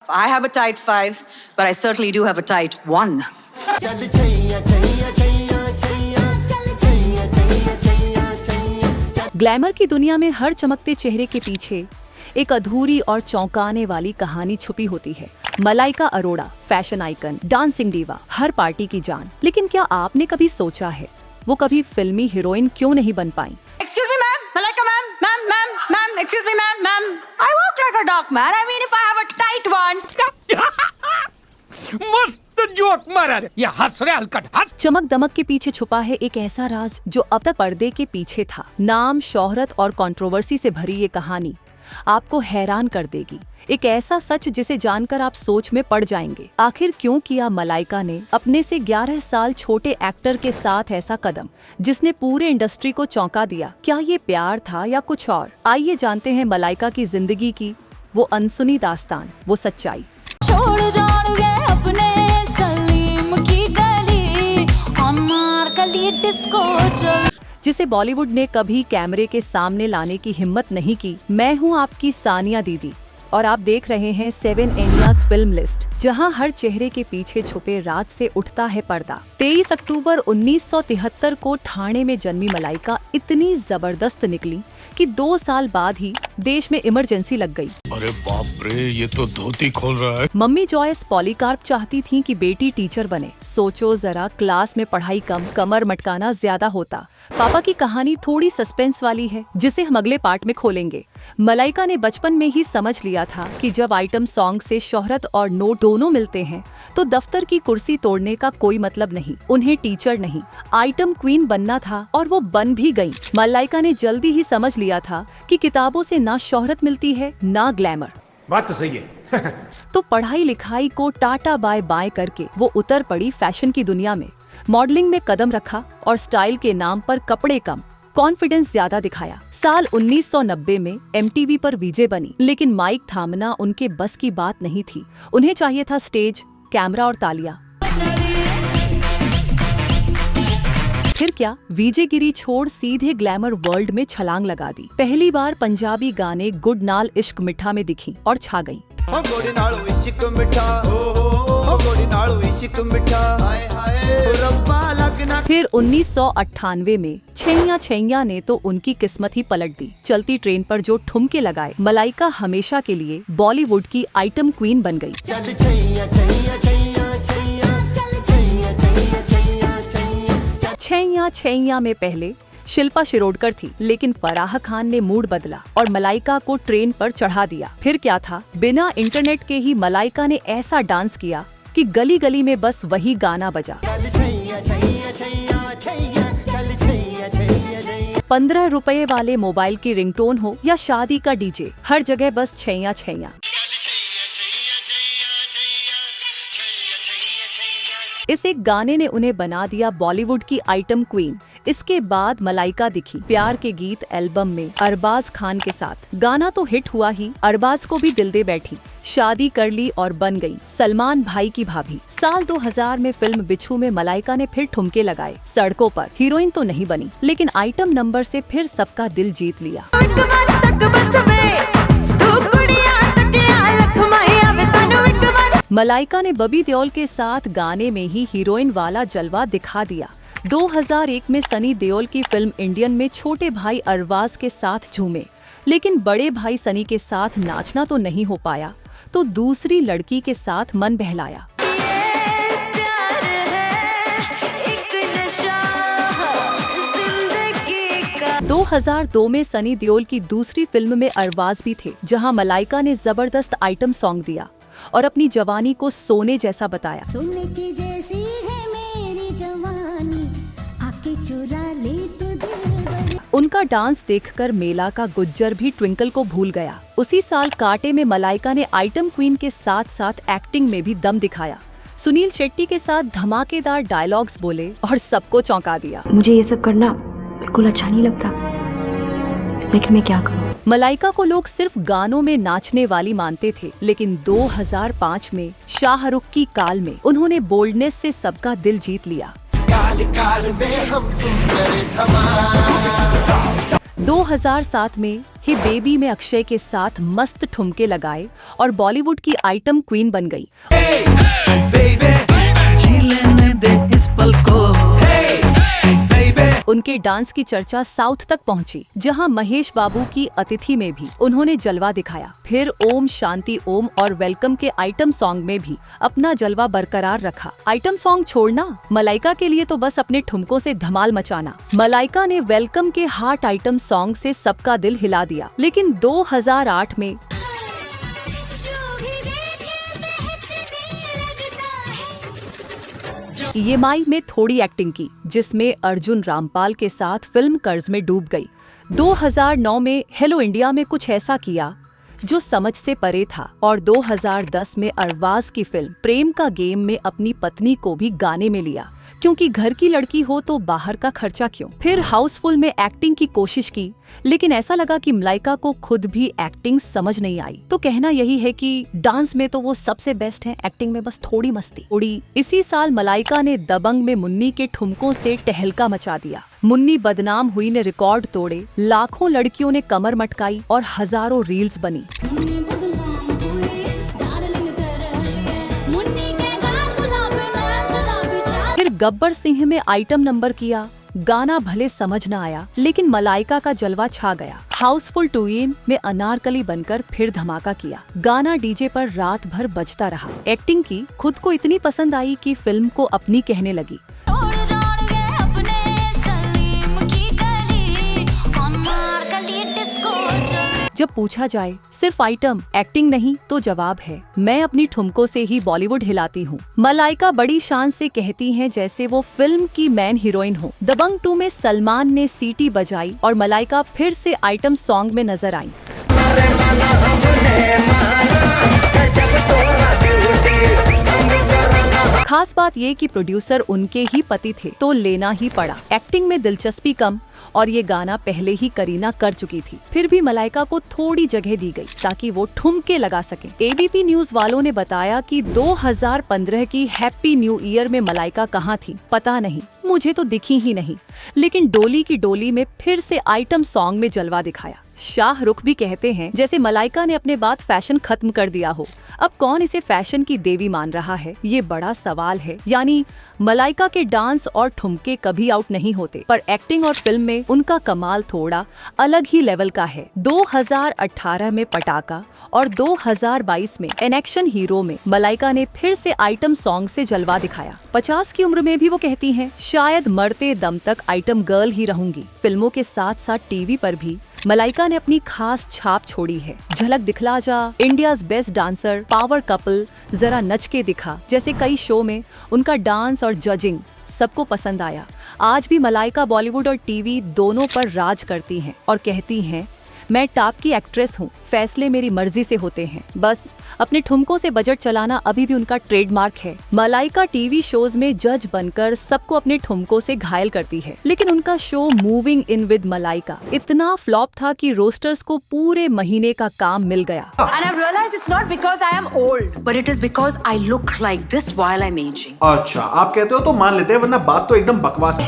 I have a tight 5, but I certainly do have a tight 1. Glamour की दुनिया में हर चमकते चेहरे के पीछे एक अधूरी और चौंकाने वाली कहानी छुपी होती है। Malaika Arora, fashion icon, dancing diva, हर पार्टी की जान। लेकिन क्या आपने कभी सोचा है वो कभी फिल्मी हीरोइन क्यों नहीं बन पाई? Excuse me, ma'am. Malaika, ma'am. Excuse me, ma'am. I walk like a dog, man. I mean, if I have a tight 1. मस्त जोक मारा रे, ये हंस रे हलकट हंस। चमक दमक के पीछे छुपा है एक ऐसा राज जो अब तक पर्दे के पीछे था। नाम, शोहरत और कंट्रोवर्सी से भरी ये कहानी आपको हैरान कर देगी। एक ऐसा सच जिसे जानकर आप सोच में पड़ जाएंगे। आखिर क्यों किया मलाइका ने अपने से 11 साल छोटे एक्टर के साथ ऐसा कदम, जिसने पूरे इंडस्ट्री को चौंका दिया? क्या ये प्यार था या कुछ और? आइए जानते हैं मलाइका की जिंदगी की वो अनसुनी दास्तान, वो सच्चाई। छोड़ जाओगे अपने सलीम की गली, अनारकली डिस्को चल। जिसे बॉलीवुड ने कभी कैमरे के सामने लाने की हिम्मत नहीं की। मैं हूं आपकी सानिया दीदी और आप देख रहे हैं 7 एनियाज फिल्म लिस्ट, जहां हर चेहरे के पीछे छुपे राज से उठता है पर्दा। 23 अक्टूबर 1973 को ठाणे में जन्मी मलाइका इतनी जबरदस्त निकली कि 2 साल बाद ही देश में इमरजेंसी लग गई। अरे बाप रे, ये तो धोती खोल रहा है। मम्मी जॉयस पॉलीकार्प चाहती थी कि बेटी टीचर बने। सोचो जरा, क्लास में पढ़ाई कम, कमर मटकाना ज्यादा होता। पापा की कहानी थोड़ी सस्पेंस वाली है, जिसे हम अगले पार्ट में खोलेंगे। मलाइका ने बचपन में ही समझ लिया था कि जब आइटम सॉन्ग से शोहरत और नोट दोनों मिलते हैं तो दफ्तर की कुर्सी तोड़ने का कोई मतलब नहीं। उन्हें टीचर नहीं, आइटम क्वीन बनना था और वो बन भी गई। मलाइका ने जल्दी ही समझ लिया था कि किताबों से ना शोहरत मिलती है ना ग्लैमर। बात तो सही है। तो पढ़ाई लिखाई को टाटा बाय बाय करके वो उतर पड़ी फैशन की दुनिया में। मॉडलिंग में कदम रखा और स्टाइल के नाम पर कपड़े कम, कॉन्फिडेंस ज्यादा दिखाया। साल 1990 में MTV पर वीजे बनी, लेकिन माइक थामना उनके बस की बात नहीं थी। उन्हें चाहिए था स्टेज, कैमरा और तालियां। फिर क्या, वीजे गिरी छोड़ सीधे ग्लैमर वर्ल्ड में छलांग लगा दी। पहली बार पंजाबी गाने गुड नाल इश्क मिठा में दिखी और छा गई। फिर 1998 में छैया छैया ने तो उनकी किस्मत ही पलट दी। चलती ट्रेन पर जो ठुमके लगाए, मलाइका हमेशा के लिए बॉलीवुड की आइटम क्वीन बन गई। छैया छैया में पहले शिल्पा शिरोडकर थी, लेकिन फराह खान ने मूड बदला और मलाइका को ट्रेन पर चढ़ा दिया। फिर क्या था, बिना इंटरनेट के ही मलाइका ने ऐसा डांस किया कि गली गली में बस वही गाना बजा। 15 रुपए वाले मोबाइल की रिंगटोन हो या शादी का डीजे, हर जगह बस छैया छैया। इस एक गाने ने उन्हें बना दिया बॉलीवुड की आइटम क्वीन। इसके बाद मलाइका दिखी प्यार के गीत एल्बम में अरबाज खान के साथ। गाना तो हिट हुआ ही, अरबाज को भी दिल दे बैठी। शादी कर ली और बन गई सलमान भाई की भाभी। साल 2000 में फिल्म बिच्छू में मलाइका ने फिर ठुमके लगाए। सड़कों पर हीरोइन तो नहीं बनी, लेकिन आइटम नंबर से फिर सबका दिल जीत लिया। मलाइका ने बॉबी देओल के साथ गाने में ही हीरोइन वाला जलवा दिखा दिया। 2001 में सनी देओल की फिल्म इंडियन में छोटे भाई अरबाज के साथ झूमे, लेकिन बड़े भाई सनी के साथ नाचना तो नहीं हो पाया, तो दूसरी लड़की के साथ मन बहलाया। 2002 में सनी देओल की दूसरी फिल्म में अरबाज भी थे, जहां मलाइका ने जबरदस्त आइटम सॉन्ग दिया और अपनी जवानी को सोने जैसा बताया। सोने की जैसी है मेरी जवानी, आके चुरा ले तू दिल। उनका डांस देखकर मेला का गुज्जर भी ट्विंकल को भूल गया। उसी साल कांटे में मलाइका ने आइटम क्वीन के साथ साथ एक्टिंग में भी दम दिखाया। सुनील शेट्टी के साथ धमाकेदार डायलॉग्स बोले और सबको चौंका दिया। मुझे ये सब करना बिल्कुल अच्छा नहीं लगता, लेकिन मैं क्या करूं? मलाइका को लोग सिर्फ गानों में नाचने वाली मानते थे, लेकिन 2005 में शाहरुख की काल में उन्होंने बोल्डनेस से सबका दिल जीत लिया। 2007 में हे बेबी में अक्षय के साथ मस्त ठुमके लगाए और बॉलीवुड की आइटम क्वीन बन गई। उनके डांस की चर्चा साउथ तक पहुंची, जहां महेश बाबू की अतिथि में भी उन्होंने जलवा दिखाया। फिर ओम शांति ओम और वेलकम के आइटम सॉन्ग में भी अपना जलवा बरकरार रखा। आइटम सॉन्ग छोड़ना, मलाइका के लिए तो बस अपने ठुमकों से धमाल मचाना। मलाइका ने वेलकम के हार्ट आइटम सॉन्ग से सबका दिल हिला दिया, लेकिन 2008 में EMI में थोड़ी एक्टिंग की, जिसमें अर्जुन रामपाल के साथ फिल्म कर्ज में डूब गई। 2009 में हेलो इंडिया में कुछ ऐसा किया जो समझ से परे था, और 2010 में अरबाज की फिल्म प्रेम का गेम में अपनी पत्नी को भी गाने में लिया, क्योंकि घर की लड़की हो तो बाहर का खर्चा क्यों। फिर हाउसफुल में एक्टिंग की कोशिश की, लेकिन ऐसा लगा कि मलाइका को खुद भी एक्टिंग समझ नहीं आई। तो कहना यही है कि डांस में तो वो सबसे बेस्ट है, एक्टिंग में बस थोड़ी मस्ती उड़ी। इसी साल मलाइका ने दबंग में मुन्नी के ठुमकों से टहलका मचा दिया। मुन्नी बदनाम हुई ने रिकॉर्ड तोड़े, लाखों लड़कियों ने कमर मटकाई और हजारों रील्स बनी। फिर गब्बर सिंह में आइटम नंबर किया, गाना भले समझ न आया, लेकिन मलाइका का जलवा छा गया। हाउसफुल 2 में अनारकली बनकर फिर धमाका किया। गाना डीजे पर रात भर बजता रहा। एक्टिंग की खुद को इतनी पसंद आई कि फिल्म को अपनी कहने लगी। जब पूछा जाए सिर्फ आइटम एक्टिंग नहीं, तो जवाब है मैं अपनी ठुमकों से ही बॉलीवुड हिलाती हूँ। मलाइका बड़ी शान से कहती हैं जैसे वो फिल्म की मेन हीरोइन हो। दबंग 2 में सलमान ने सीटी बजाई और मलाइका फिर से आइटम सॉन्ग में नजर आई। खास बात ये कि प्रोड्यूसर उनके ही पति थे, तो लेना ही पड़ा। एक्टिंग में दिलचस्पी कम, और ये गाना पहले ही करीना कर चुकी थी। फिर भी मलाइका को थोड़ी जगह दी गई ताकि वो ठुमके लगा सके। एबीपी न्यूज वालों ने बताया कि 2015 की हैप्पी न्यू ईयर में मलाइका कहाँ थी पता नहीं, मुझे तो दिखी ही नहीं, लेकिन डोली की डोली में फिर से आइटम सॉन्ग में जलवा दिखाया। शाहरुख भी कहते हैं जैसे मलाइका ने अपने बाद फैशन खत्म कर दिया हो। अब कौन इसे फैशन की देवी मान रहा है, ये बड़ा सवाल है। यानी मलाइका के डांस और ठुमके कभी आउट नहीं होते, पर एक्टिंग और फिल्म में उनका कमाल थोड़ा अलग ही लेवल का है। 2018 में पटाखा और 2022 में एन एक्शन हीरो में मलाइका ने फिर से आइटम सॉन्ग से जलवा दिखाया। 50 की उम्र में भी वो कहती हैं शायद मरते दम तक आइटम गर्ल ही रहूंगी। फिल्मों के साथ साथ टीवी पर भी मलाइका ने अपनी खास छाप छोड़ी है। झलक दिखला जा, India's best dancer, power couple, जरा नच के दिखा जैसे कई शो में उनका डांस और जजिंग सबको पसंद आया। आज भी मलाइका बॉलीवुड और टीवी दोनों पर राज करती हैं और कहती हैं मैं टॉप की एक्ट्रेस हूँ, फैसले मेरी मर्जी से होते हैं। बस अपने ठुमकों से बजट चलाना अभी भी उनका ट्रेडमार्क है। मलाइका टीवी शोज में जज बनकर सबको अपने ठुमकों से घायल करती है, लेकिन उनका show moving in with Malaika इतना फ्लॉप था कि रोस्टर्स को पूरे महीने का काम मिल गया। And I've realized it's not because I am old, but it is because I look like this while I'm aging. अच्छा, आप कहते हो तो मान लेते हैं, वरना बात तो एकदम बकवास है।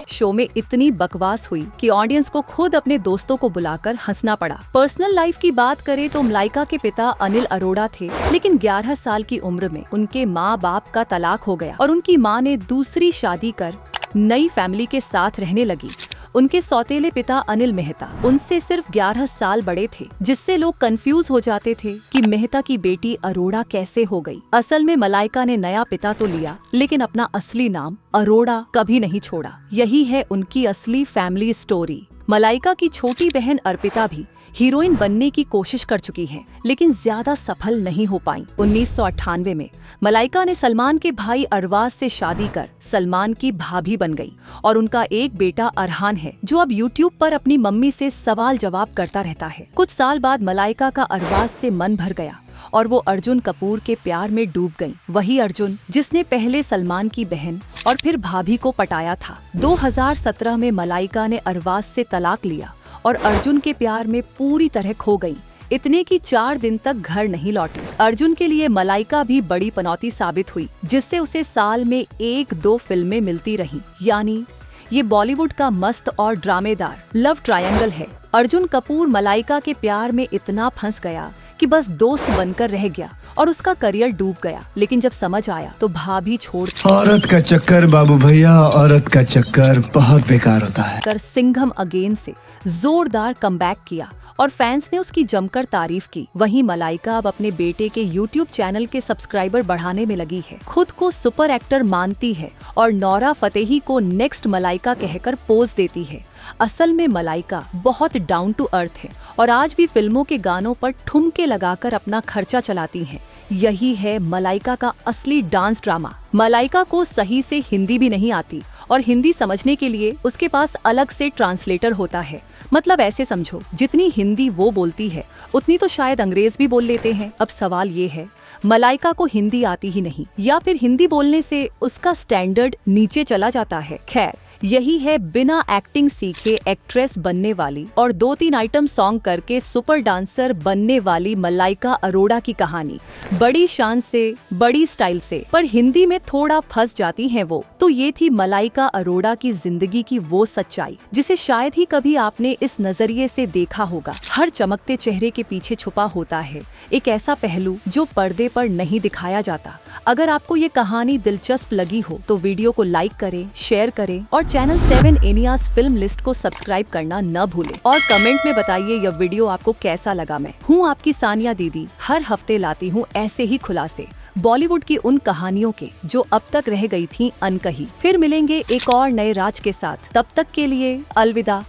शो में इतनी बकवास हुई कि ऑडियंस को खुद अपने दोस्तों को बुलाकर हंसना पड़ा। पर्सनल लाइफ की बात करें तो मलाइका के पिता अनिल अरोड़ा थे, लेकिन 11 साल की उम्र में उनके माँ बाप का तलाक हो गया और उनकी माँ ने दूसरी शादी कर नई फैमिली के साथ रहने लगी। उनके सौतेले पिता अनिल मेहता उनसे सिर्फ 11 साल बड़े थे, जिससे लोग कंफ्यूज हो जाते थे कि मेहता की बेटी अरोड़ा कैसे हो गई। असल में मलाइका ने नया पिता तो लिया, लेकिन अपना असली नाम अरोड़ा कभी नहीं छोड़ा। यही है उनकी असली फैमिली स्टोरी। मलाइका की छोटी बहन अर्पिता भी हीरोइन बनने की कोशिश कर चुकी है, लेकिन ज्यादा सफल नहीं हो पाई। 1998 में मलाइका ने सलमान के भाई अरबाज से शादी कर सलमान की भाभी बन गई और उनका एक बेटा अरहान है, जो अब यूट्यूब पर अपनी मम्मी से सवाल जवाब करता रहता है। कुछ साल बाद मलाइका का अरबाज से मन भर गया और वो अर्जुन कपूर के प्यार में डूब गई। वही अर्जुन जिसने पहले सलमान की बहन और फिर भाभी को पटाया था। 2017 में मलाइका ने अरबाज से तलाक लिया और अर्जुन के प्यार में पूरी तरह खो गई। इतने की 4 दिन तक घर नहीं लौटी। अर्जुन के लिए मलाइका भी बड़ी पनौती साबित हुई, जिससे उसे साल में 1-2 फिल्में मिलती रहीं। यानी ये बॉलीवुड का मस्त और ड्रामेदार लव ट्रायंगल है। अर्जुन कपूर मलाइका के प्यार में इतना फंस गया कि बस दोस्त बनकर रह गया और उसका करियर डूब गया। लेकिन जब समझ आया तो भाभी छोड़ औरत का चक्कर बाबू भैया, औरत का चक्कर बहुत बेकार होता है। कर सिंघम अगेन से जोरदार कमबैक किया और फैंस ने उसकी जमकर तारीफ की। वहीं मलाइका अब अपने बेटे के YouTube चैनल के सब्सक्राइबर बढ़ाने में लगी है। खुद को सुपर एक्टर मानती है और नौरा फतेही को नेक्स्ट मलाइका कहकर पोज देती है। असल में मलाइका बहुत डाउन टू अर्थ है और आज भी फिल्मों के गानों पर ठुमके लगाकर अपना खर्चा चलाती हैं। यही है मलाइका का असली डांस ड्रामा। मलाइका को सही से हिंदी भी नहीं आती और हिंदी समझने के लिए उसके पास अलग से ट्रांसलेटर होता है। मतलब ऐसे समझो, जितनी हिंदी वो बोलती है उतनी तो शायद अंग्रेज भी बोल लेते हैं। अब सवाल ये है, मलाइका को हिंदी आती ही नहीं या फिर हिंदी बोलने से उसका स्टैंडर्ड नीचे चला जाता है। खैर, यही है बिना एक्टिंग सीखे एक्ट्रेस बनने वाली और 2-3 आइटम सॉन्ग करके सुपर डांसर बनने वाली मलाइका अरोड़ा की कहानी। बड़ी शान से, बड़ी स्टाइल से, पर हिंदी में थोड़ा फंस जाती हैं वो। तो ये थी मलाइका अरोड़ा की जिंदगी की वो सच्चाई जिसे शायद ही कभी आपने इस नजरिए से देखा होगा। हर चमकते चेहरे के पीछे छुपा होता है एक ऐसा पहलू जो पर्दे पर नहीं दिखाया जाता। अगर आपको ये कहानी दिलचस्प लगी हो तो वीडियो को लाइक करें, शेयर करें और चैनल 7 एनियाज फिल्म लिस्ट को सब्सक्राइब करना न भूलें। और कमेंट में बताइए यह वीडियो आपको कैसा लगा। मैं हूँ आपकी सानिया दीदी, हर हफ्ते लाती हूँ ऐसे ही खुलासे बॉलीवुड की उन कहानियों के जो अब तक रह गई थी अनकही। फिर मिलेंगे एक और नए राज के साथ। तब तक के लिए अलविदा।